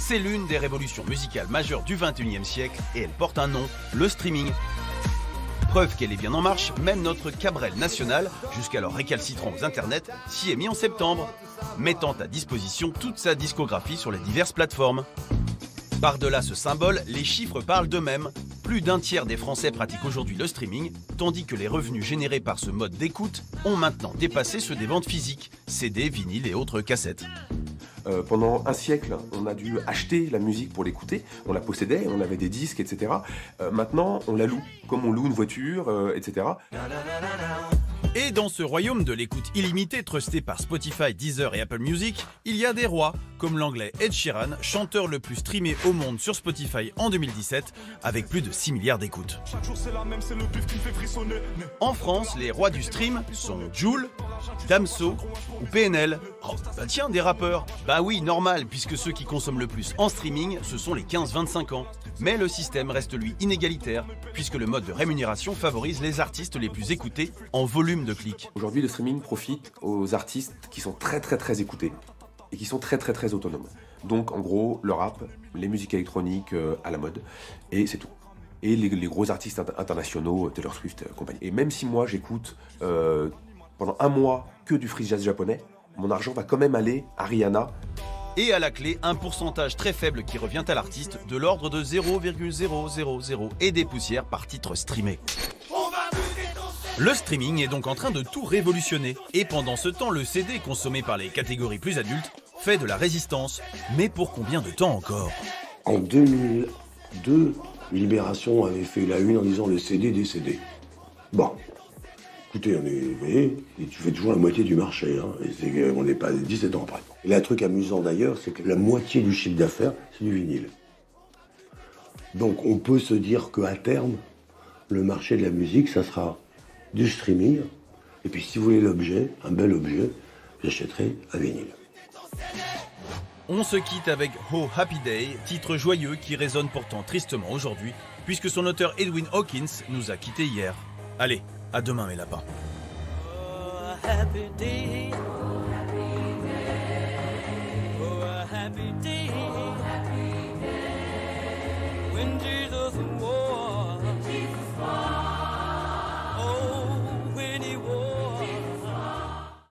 C'est l'une des révolutions musicales majeures du XXIe siècle et elle porte un nom, le streaming. Preuve qu'elle est bien en marche, même notre Cabrel national, jusqu'alors récalcitrant aux internets, s'y est mis en septembre, mettant à disposition toute sa discographie sur les diverses plateformes. Par-delà ce symbole, les chiffres parlent d'eux-mêmes. Plus d'un tiers des Français pratiquent aujourd'hui le streaming, tandis que les revenus générés par ce mode d'écoute ont maintenant dépassé ceux des ventes physiques, CD, vinyles et autres cassettes. Pendant un siècle, on a dû acheter la musique pour l'écouter, on la possédait, on avait des disques, etc. Maintenant, on la loue, comme on loue une voiture, etc. Et dans ce royaume de l'écoute illimitée trusté par Spotify, Deezer et Apple Music, il y a des rois, comme l'anglais Ed Sheeran, chanteur le plus streamé au monde sur Spotify en 2017, avec plus de 6 milliards d'écoutes. En France, les rois du stream sont Jul, Damso ou PNL. Oh, bah tiens, des rappeurs. Bah oui, normal, puisque ceux qui consomment le plus en streaming, ce sont les 15-25 ans. Mais le système reste lui inégalitaire, puisque le mode de rémunération favorise les artistes les plus écoutés en volume de clics. Aujourd'hui, le streaming profite aux artistes qui sont très écoutés et qui sont très autonomes. Donc, en gros, le rap, les musiques électroniques à la mode, et c'est tout. Et les gros artistes internationaux, Taylor Swift, compagnie. Et même si moi, j'écoute pendant un mois que du free jazz japonais, mon argent va quand même aller à Rihanna. Et à la clé, un pourcentage très faible qui revient à l'artiste, de l'ordre de 0,000 et des poussières par titre streamé. Le streaming est donc en train de tout révolutionner. Et pendant ce temps, le CD consommé par les catégories plus adultes fait de la résistance. Mais pour combien de temps encore? En 2002, Libération avait fait la une en disant le CD décédé. Bon. Écoutez, vous voyez, tu fais toujours la moitié du marché, hein, et on n'est pas 17 ans après. Et là, un truc amusant d'ailleurs, c'est que la moitié du chiffre d'affaires, c'est du vinyle. Donc on peut se dire qu'à terme, le marché de la musique, ça sera du streaming. Et puis si vous voulez l'objet, un bel objet, j'achèterai un vinyle. On se quitte avec Oh Happy Day, titre joyeux qui résonne pourtant tristement aujourd'hui, puisque son auteur Edwin Hawkins nous a quittés hier. Allez, à demain mes lapins. Oh, happy day. Oh, happy day. When Jesus